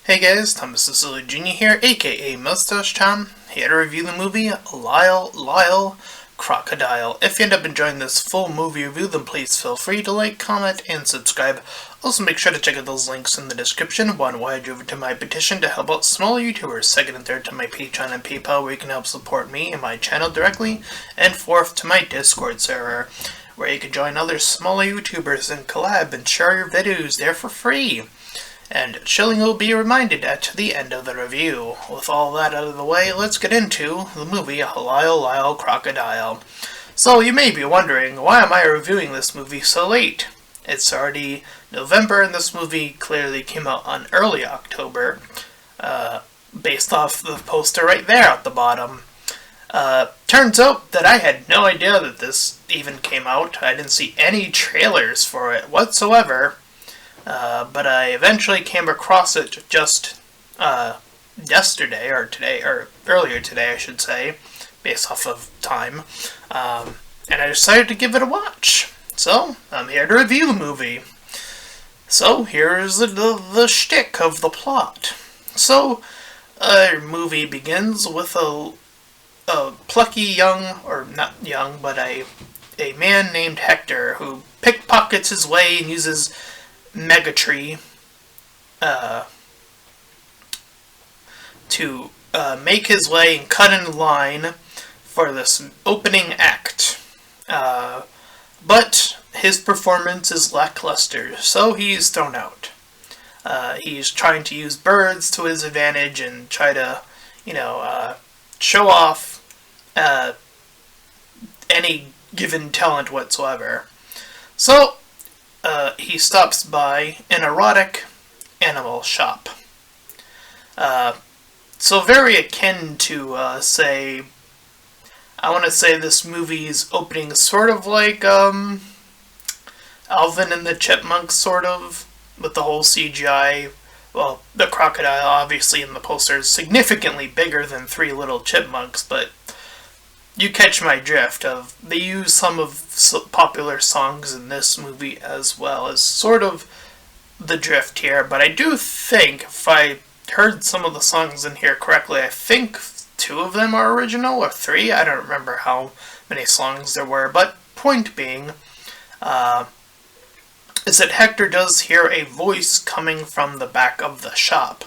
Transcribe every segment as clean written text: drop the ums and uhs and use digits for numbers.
Hey guys, Thomas Cecily Jr. here, aka Mustached, here to review the movie Lyle Lyle Crocidile. If you end up enjoying this full movie review, then please feel free to like, comment, and subscribe. Also make sure to check out those links in the description. One, why I drove to my petition to help out smaller YouTubers. Second and third, to my Patreon and PayPal, where you can help support me and my channel directly. And fourth, to my Discord server, where you can join other smaller YouTubers and collab and share your videos there for free. And chilling will be reminded at the end of the review. With all that out of the way, let's get into the movie Lyle Lyle Crocidile. So you may be wondering, why am I reviewing this movie so late? It's already November and this movie clearly came out on early October, based off the poster right there at the bottom. Turns out that I had no idea that this even came out. I didn't see any trailers for it whatsoever. But I eventually came across it just yesterday, or today, or earlier today, I should say, based off of time, and I decided to give it a watch. So, I'm here to review the movie. So, here's the shtick of the plot. So, the movie begins with a plucky young, or not young, but a man named Hector, who pickpockets his way and uses Megatree to make his way and cut in line for this opening act. But his performance is lackluster, so he's thrown out. He's trying to use birds to his advantage and try to, show off any given talent whatsoever. So, he stops by an erotic animal shop. So very akin to, I want to say this movie's opening sort of like, Alvin and the Chipmunks, sort of, with the whole CGI. Well, the crocodile, obviously, in the poster is significantly bigger than Three Little Chipmunks, but you catch my drift of, they use some of popular songs in this movie as well as sort of the drift here, but I do think, if I heard some of the songs in here correctly, I think 2 of them are original, or 3, I don't remember how many songs there were, but point being, is that Hector does hear a voice coming from the back of the shop,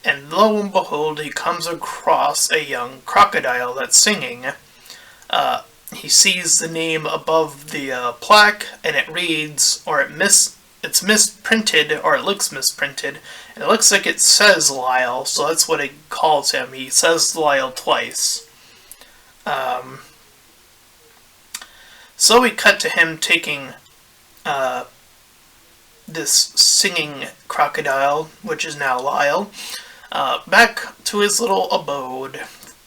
and lo and behold, he comes across a young crocodile that's singing. He sees the name above the plaque, and it reads, or it's misprinted, or it looks misprinted, and it looks like it says Lyle, so that's what it calls him. He says Lyle twice. So we cut to him taking this singing crocodile, which is now Lyle, back to his little abode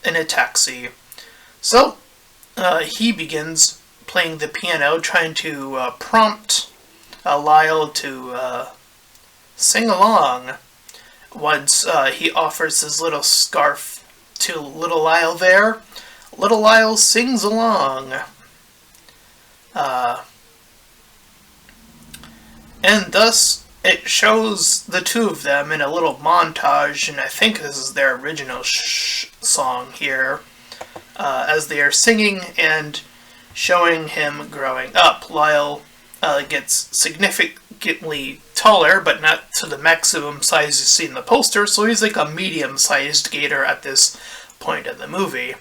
in a taxi. So, he begins playing the piano, trying to prompt Lyle to sing along. Once he offers his little scarf to little Lyle there, little Lyle sings along. And thus, it shows the two of them in a little montage, and I think this is their original song here. As they are singing and showing him growing up. Lyle gets significantly taller, but not to the maximum size you see in the poster, so he's like a medium-sized gator at this point in the movie.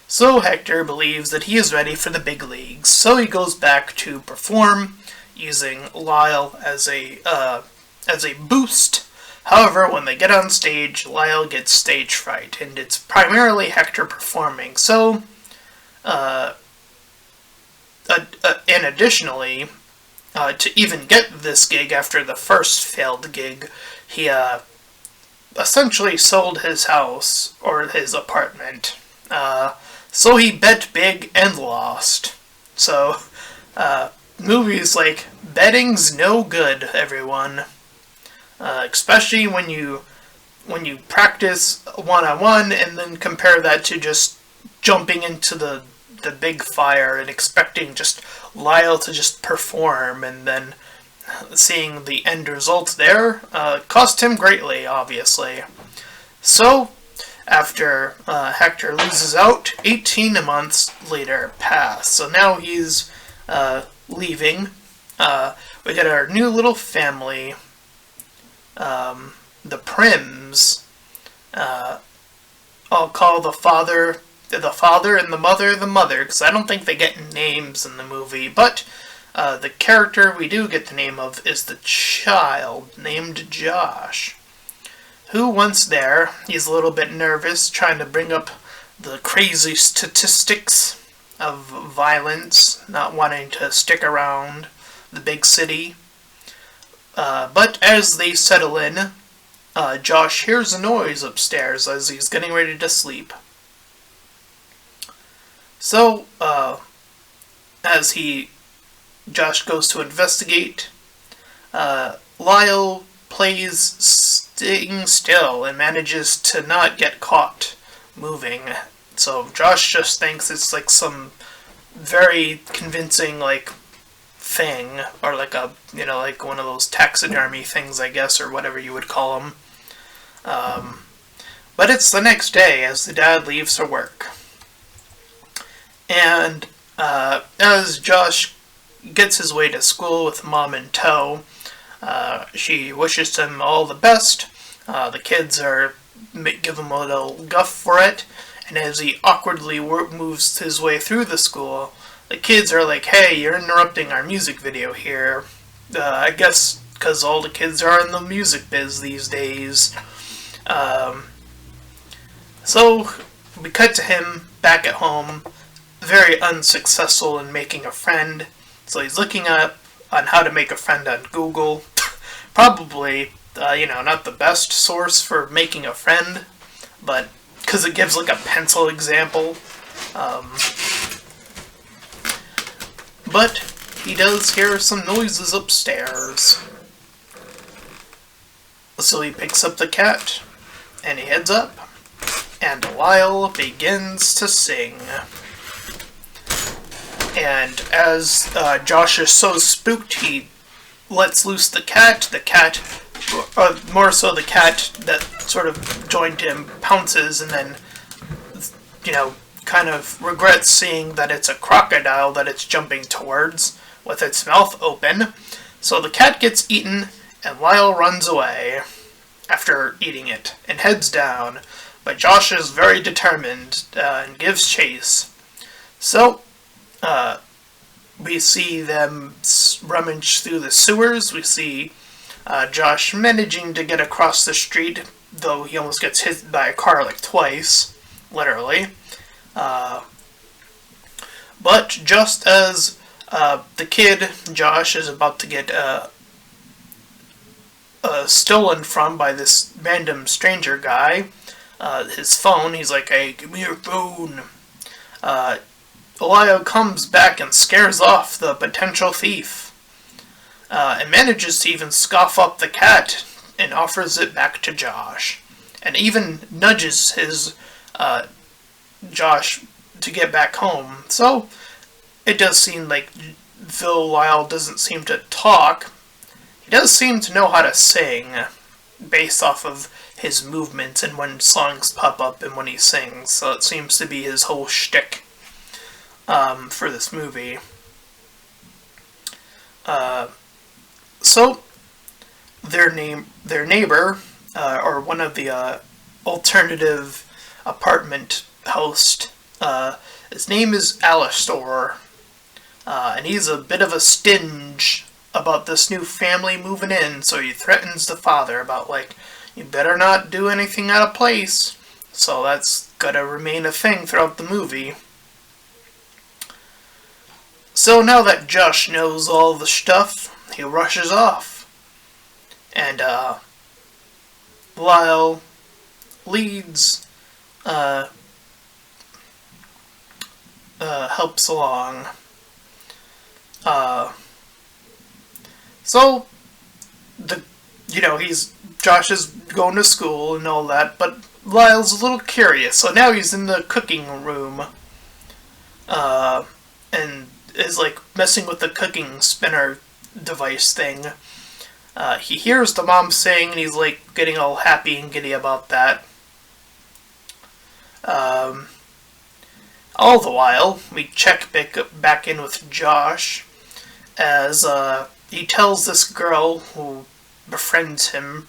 So Hector believes that he is ready for the big leagues, so he goes back to perform, using Lyle as a boost. However, when they get on stage, Lyle gets stage fright, and it's primarily Hector performing. So, and additionally, to even get this gig after the first failed gig, he essentially sold his house, or his apartment. So he bet big and lost. So, movies like, betting's no good, everyone. Especially when you practice one-on-one and then compare that to just jumping into the big fire and expecting just Lyle to just perform and then seeing the end result there cost him greatly, obviously. So, after Hector loses out, 18 months later pass. So now he's leaving. We got our new little family, the Prims. I'll call the father and the mother, because I don't think they get names in the movie, but the character we do get the name of is the child, named Josh, who once there, he's a little bit nervous, trying to bring up the crazy statistics of violence, not wanting to stick around the big city. But as they settle in, Josh hears a noise upstairs as he's getting ready to sleep. So, as Josh goes to investigate, Lyle plays staying still and manages to not get caught moving. So Josh just thinks it's like some very convincing thing, or like one of those taxidermy things, I guess, or whatever you would call them. But it's the next day as the dad leaves for work. And as Josh gets his way to school with mom in tow, she wishes him all the best. The kids give him a little guff for it, and as he awkwardly moves his way through the school, the kids are like, "Hey, you're interrupting our music video here." I guess because all the kids are in the music biz these days. So we cut to him back at home, very unsuccessful in making a friend. So he's looking up on how to make a friend on Google. Probably, not the best source for making a friend, but because it gives a pencil example. But he does hear some noises upstairs. So he picks up the cat, and he heads up, and Lyle begins to sing. And as Josh is so spooked, he lets loose the cat. More so the cat that sort of joined him, pounces, and then, kind of regrets seeing that it's a crocodile that it's jumping towards with its mouth open. So the cat gets eaten, and Lyle runs away after eating it and heads down. But Josh is very determined and gives chase. So, we see them rummage through the sewers. We see Josh managing to get across the street, though he almost gets hit by a car twice, literally. But just as the kid, Josh, is about to get stolen from by this random stranger guy, his phone, he's like, "Hey, give me your phone." Lyle comes back and scares off the potential thief, and manages to even scoff up the cat and offers it back to Josh, and even nudges his Josh to get back home. So it does seem like though Lyle doesn't seem to talk, he does seem to know how to sing based off of his movements and when songs pop up and when he sings. So it seems to be his whole shtick for this movie. So their neighbor, or one of the alternative apartment host, his name is Alistair, and he's a bit of a stinge about this new family moving in, so he threatens the father about, you better not do anything out of place. So that's gotta remain a thing throughout the movie. So now that Josh knows all the stuff, he rushes off. And, Lyle leads, helps along. So, Josh is going to school and all that, but Lyle's a little curious, so now he's in the cooking room, and is, messing with the cooking spinner device thing, He hears the mom sing, and he's like getting all happy and giddy about that. All the while, we check back in with Josh, as he tells this girl who befriends him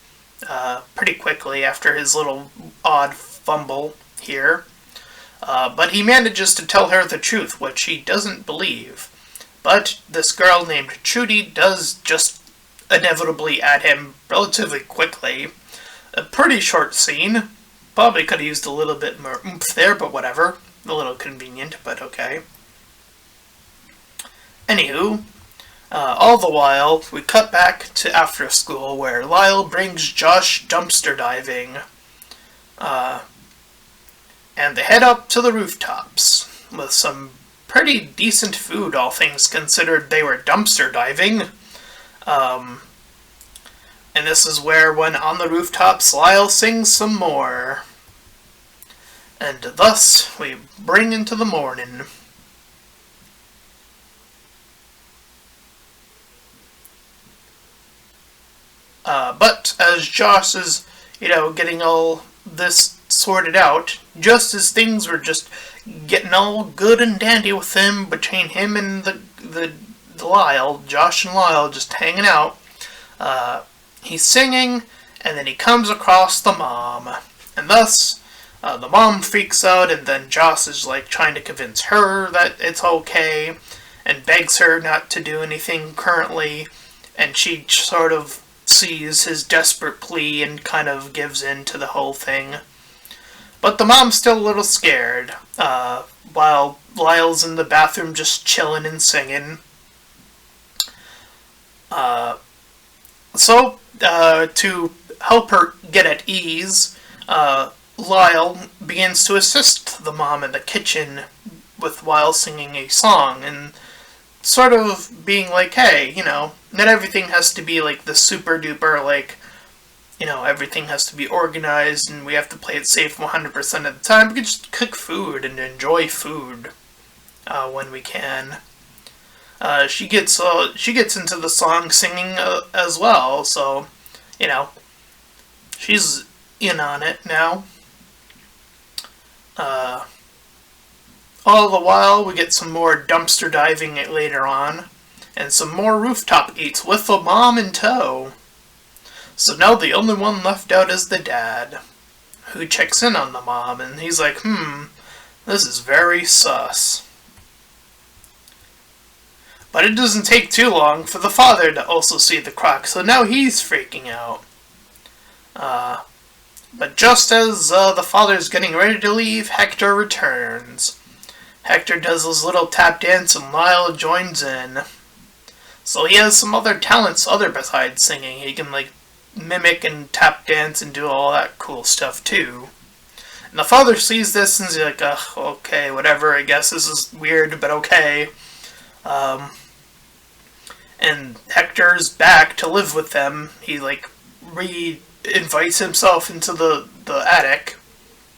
pretty quickly after his little odd fumble here. But he manages to tell her the truth, which she doesn't believe. But this girl named Trudy does just inevitably add him relatively quickly. A pretty short scene. Probably could have used a little bit more oomph there, but whatever. A little convenient, but okay. Anywho, all the while, we cut back to after school, where Lyle brings Josh dumpster diving. And they head up to the rooftops with some pretty decent food, all things considered. They were dumpster diving. And this is where, when on the rooftops, Lyle sings some more. And thus, we bring into the morning. But as Josh is, getting all this sorted out, just as things were just getting all good and dandy with him, between him and the Lyle, Josh and Lyle just hanging out, he's singing, and then he comes across the mom. And thus, the mom freaks out, and then Josh is like trying to convince her that it's okay, and begs her not to do anything currently, and she sort of sees his desperate plea and kind of gives in to the whole thing. But the mom's still a little scared, while Lyle's in the bathroom just chilling and singing. So, to help her get at ease, Lyle begins to assist the mom in the kitchen while singing a song, and sort of being like, hey, not everything has to be like the super duper, like, everything has to be organized and we have to play it safe 100% of the time. We can just cook food and enjoy food when we can. She gets into the song singing as well, so, she's in on it now. All the while, we get some more dumpster diving later on, and some more rooftop eats with the mom in tow. So now the only one left out is the dad, who checks in on the mom, and he's like, this is very sus. But it doesn't take too long for the father to also see the crock, so now he's freaking out. But just as the father's getting ready to leave, Hector returns. Hector does his little tap dance and Lyle joins in. So he has some other talents other besides singing. He can mimic and tap dance and do all that cool stuff too. And the father sees this and he's like, ugh, okay, whatever, I guess this is weird, but okay. And Hector's back to live with them. He re-invites himself into the attic,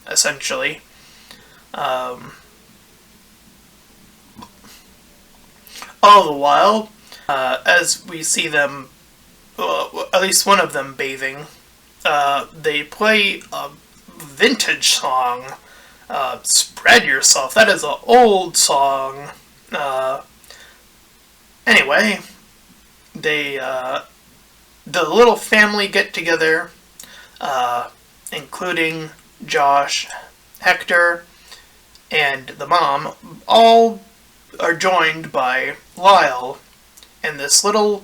essentially. All the while, as we see them, at least one of them bathing, they play a vintage song, Spread Yourself. That is an old song. Anyway, the little family get together, including Josh, Hector, and the mom, all are joined by Lyle in this little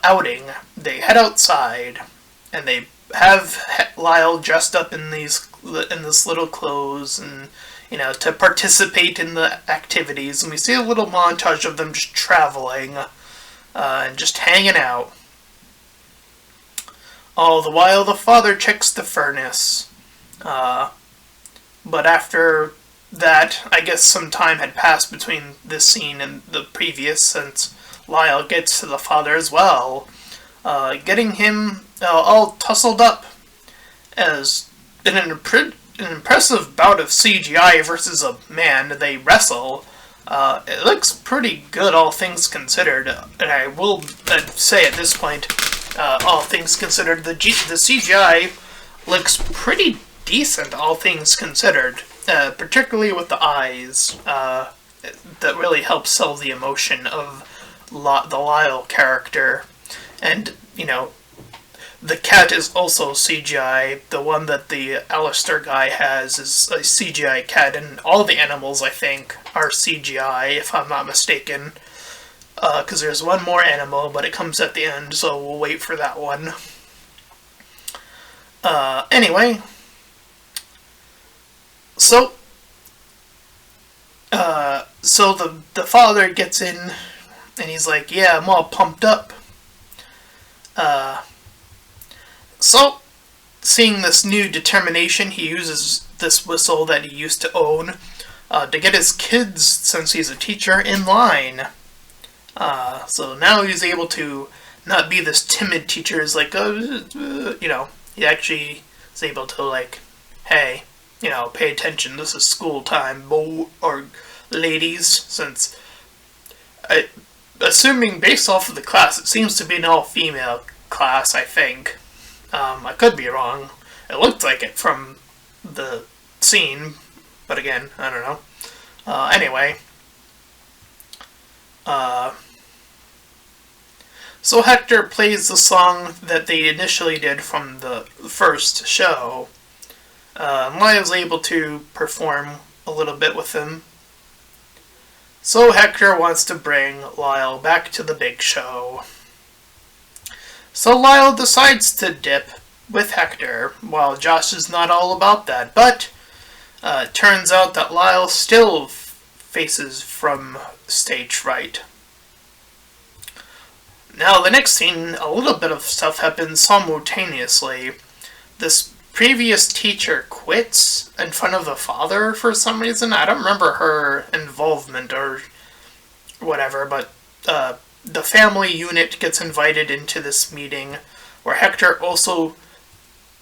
outing. They head outside, and they have Lyle dressed up in this little clothes, and to participate in the activities. And we see a little montage of them just traveling and just hanging out. All the while, the father checks the furnace. But after that, I guess some time had passed between this scene and the previous, since Lyle gets to the father as well, getting him all tussled up. As in an impressive bout of CGI versus a man, they wrestle. It looks pretty good, all things considered, and I will say at this point, all things considered. The CGI looks pretty decent, all things considered. Particularly with the eyes. That really helps sell the emotion of the Lyle character. And, the cat is also CGI. The one that the Alistair guy has is a CGI cat, and all the animals, I think, are CGI, if I'm not mistaken. Because there's one more animal, but it comes at the end, so we'll wait for that one. Anyway. So the father gets in, and he's like, yeah, I'm all pumped up. So, seeing this new determination, he uses this whistle that he used to own to get his kids, since he's a teacher, in line. So now he's able to not be this timid teacher who's like, he actually is able to, like, hey, pay attention, this is school time, or ladies, since, assuming based off of the class, it seems to be an all-female class, I think. I could be wrong. It looked like it from the scene, but again, I don't know. Anyway. So Hector plays the song that they initially did from the first show. Lyle's able to perform a little bit with him. So Hector wants to bring Lyle back to the big show. So Lyle decides to dip with Hector, while Josh is not all about that. But turns out that Lyle still faces from stage fright. Now, the next scene, a little bit of stuff happens simultaneously. This previous teacher quits in front of the father for some reason. I don't remember her involvement or whatever, but the family unit gets invited into this meeting, where Hector also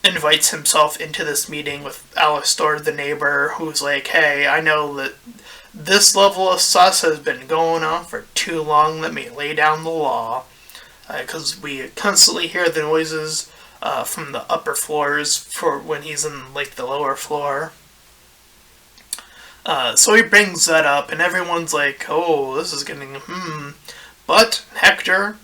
invites himself into this meeting with Alistair, the neighbor, who's like, hey, I know that this level of sus has been going on for too long, let me lay down the law. Because we constantly hear the noises from the upper floors for when he's in, like, the lower floor. So he brings that up, and everyone's like, oh, this is getting, But Hector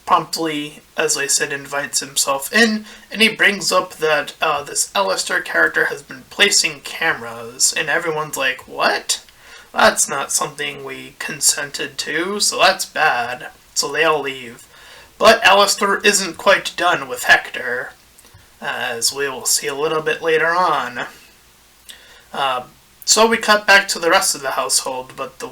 promptly, as I said, invites himself in, and he brings up that this Alistair character has been placing cameras, and everyone's like, what? That's not something we consented to, so that's bad. So they all leave. But Alistair isn't quite done with Hector, as we will see a little bit later on. So we cut back to the rest of the household, but the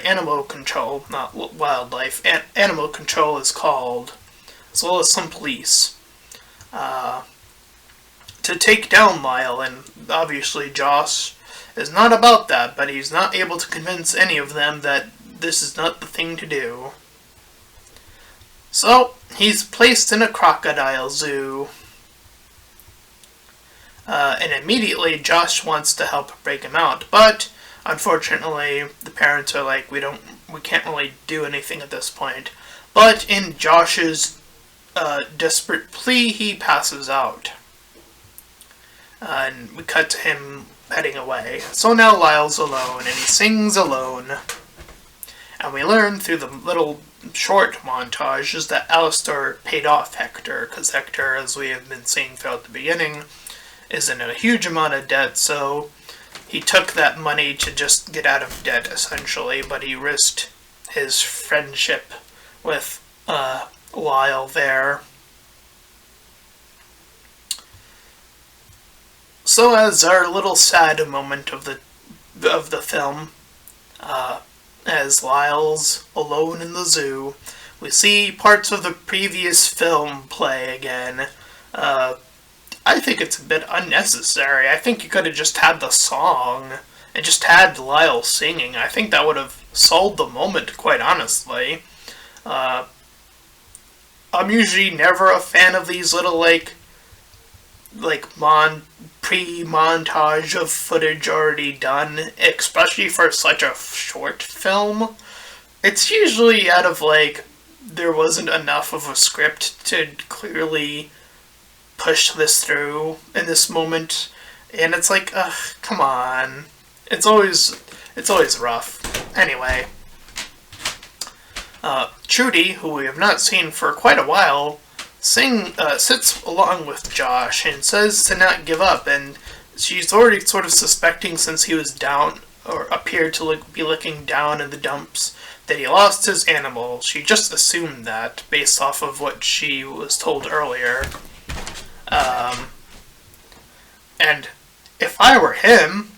animal control, not wildlife, animal control is called, as well as some police, to take down Lyle, and obviously Josh is not about that, but he's not able to convince any of them that this is not the thing to do. So, he's placed in a crocodile zoo. And immediately Josh wants to help break him out, but unfortunately the parents are like, we can't really do anything at this point. But in Josh's desperate plea, he passes out. And we cut to him heading away. So now Lyle's alone, and he sings alone. And we learn through the little short montages that Alistair paid off Hector, because Hector, as we have been seeing throughout the beginning, is in a huge amount of debt, so he took that money to just get out of debt, essentially, but he risked his friendship with Lyle there. So as our little sad moment of the film, as Lyle's alone in the zoo, we see parts of the previous film play again. I think it's a bit unnecessary. I think you could have just had the song and just had Lyle singing. I think that would have sold the moment, quite honestly. I'm usually never a fan of these little, pre-montage of footage already done, especially for such a short film. it's usually out of, like, there wasn't enough of a script to clearly push this through in this moment. And it's like, ugh, come on. It's always rough. Anyway. Trudy, who we have not seen for quite a while, sits along with Josh and says to not give up, and she's already sort of suspecting, since he was down, or appeared to be looking down in the dumps, that he lost his animal. She just assumed that, based off of what she was told earlier. And if I were him,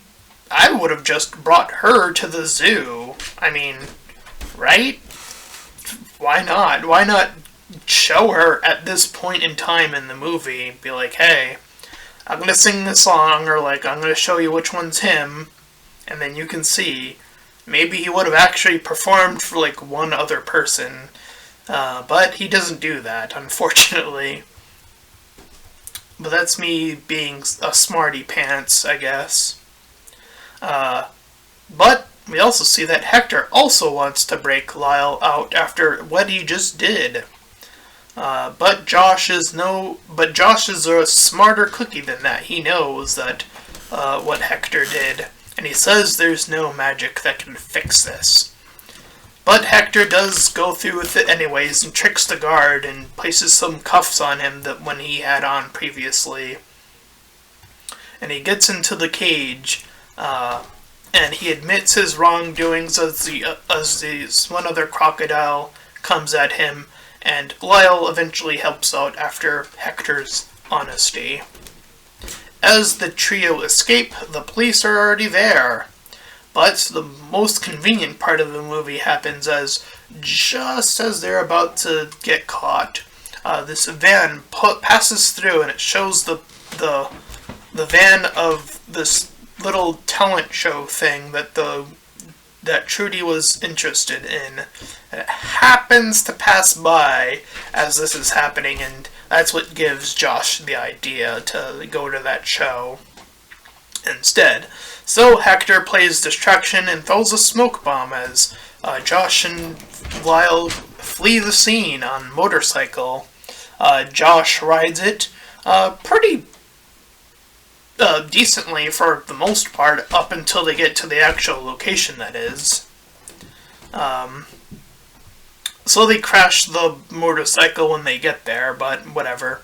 I would have just brought her to the zoo. I mean, right? Why not? Why not show her at this point in time in the movie? Be like, hey, I'm going to sing this song, or like, I'm going to show you which one's him, and then you can see. Maybe he would have actually performed for like one other person, but he doesn't do that, unfortunately. But that's me being a smarty pants, I guess. But we also see that Hector also wants to break Lyle out after what he just did. But Josh is a smarter cookie than that. He knows that what Hector did, and he says there's no magic that can fix this. But Hector does go through with it anyways and tricks the guard and places some cuffs on him that when he had on previously. And he gets into the cage, and he admits his wrongdoings as one other crocodile comes at him, and Lyle eventually helps out after Hector's honesty. As the trio escape, the police are already there. But the most convenient part of the movie happens just as they're about to get caught. This van passes through, and it shows the van of this little talent show thing that Trudy was interested in. And it happens to pass by as this is happening, and that's what gives Josh the idea to go to that show instead. So Hector plays distraction and throws a smoke bomb as Josh and Lyle flee the scene on motorcycle. Josh rides it pretty decently for the most part, up until they get to the actual location, that is. So they crash the motorcycle when they get there, but whatever.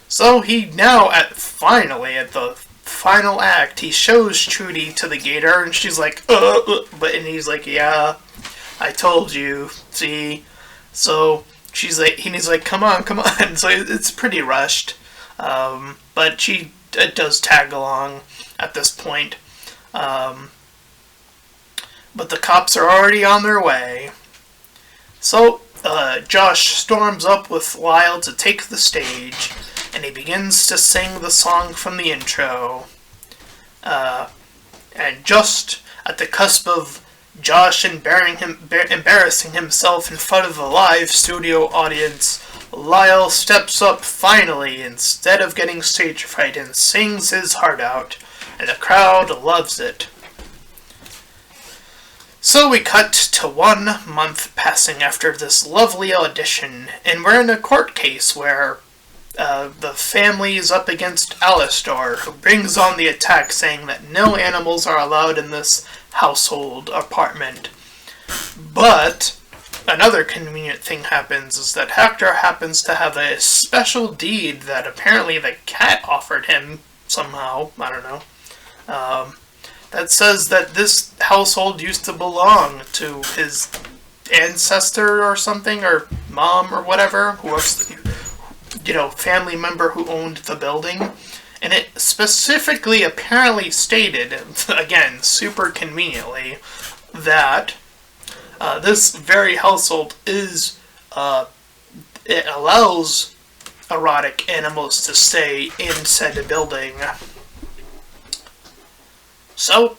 So he now, at the final act, he shows Trudy to the gator, and she's like, and he's like, yeah, I told you, see? So he's like, come on. So it's pretty rushed. But she does tag along at this point. But the cops are already on their way. So Josh storms up with Lyle to take the stage, and he begins to sing the song from the intro. And just at the cusp of Josh embarrassing himself in front of a live studio audience, Lyle steps up finally instead of getting stage fright and sings his heart out, and the crowd loves it. So we cut to 1 month passing after this lovely audition, and we're in a court case where the family is up against Alistar, who brings on the attack, saying that no animals are allowed in this household apartment. But another convenient thing happens is that Hector happens to have a special deed that apparently the cat offered him somehow, I don't know, that says that this household used to belong to his ancestor or something, or mom or whatever, who was, family member who owned the building. And it specifically apparently stated, again, super conveniently, that this very household it allows erotic animals to stay in said building. So,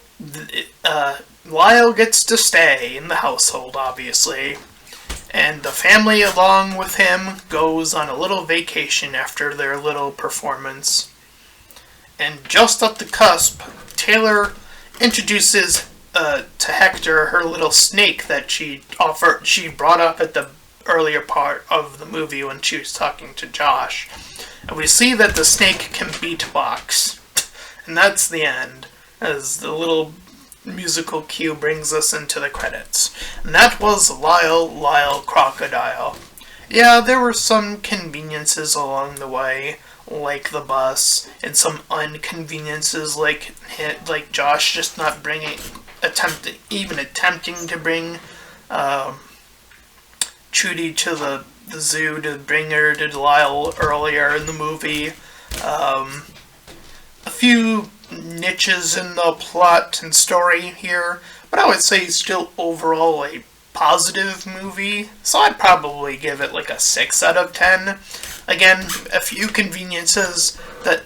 Lyle gets to stay in the household, obviously, and the family along with him goes on a little vacation after their little performance. And just at the cusp, Taylor introduces to Hector her little snake that she brought up at the earlier part of the movie when she was talking to Josh. And we see that the snake can beatbox. And that's the end, as the little musical cue brings us into the credits. And that was Lyle Lyle Crocidile. Yeah, there were some conveniences along the way, like the bus, and some inconveniences like Josh just not attempting to bring Trudy to the zoo to bring her to Lyle earlier in the movie. A few niches in the plot and story here, but I would say still overall a positive movie, so I'd probably give it like a 6 out of 10. Again, a few conveniences that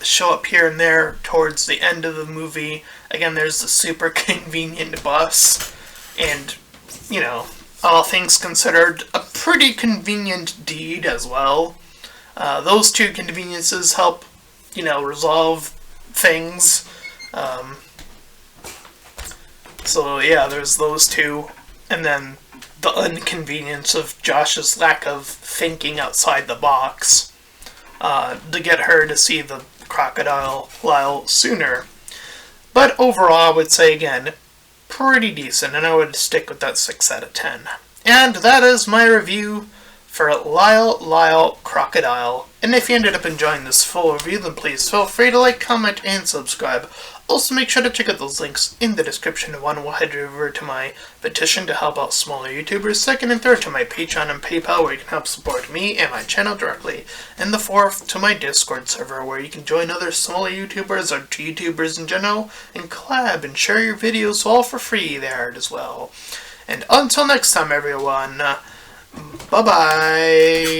show up here and there towards the end of the movie. Again, there's the super convenient bus, and, you know, all things considered, a pretty convenient deed as well. Those two conveniences help, you know, resolve things. So yeah, there's those two. And then the inconvenience of Josh's lack of thinking outside the box to get her to see the crocodile Lyle sooner. But overall, I would say, again, pretty decent, and I would stick with that 6 out of 10. And that is my review for Lyle Lyle Crocidile. And if you ended up enjoying this full review, then please feel free to like, comment, and subscribe. Also, make sure to check out those links in the description. One will head over to my petition to help out smaller YouTubers. Second and third to my Patreon and PayPal, where you can help support me and my channel directly. And the fourth to my Discord server, where you can join other smaller YouTubers or YouTubers in general and collab and share your videos all for free there as well. And until next time, everyone, bye-bye.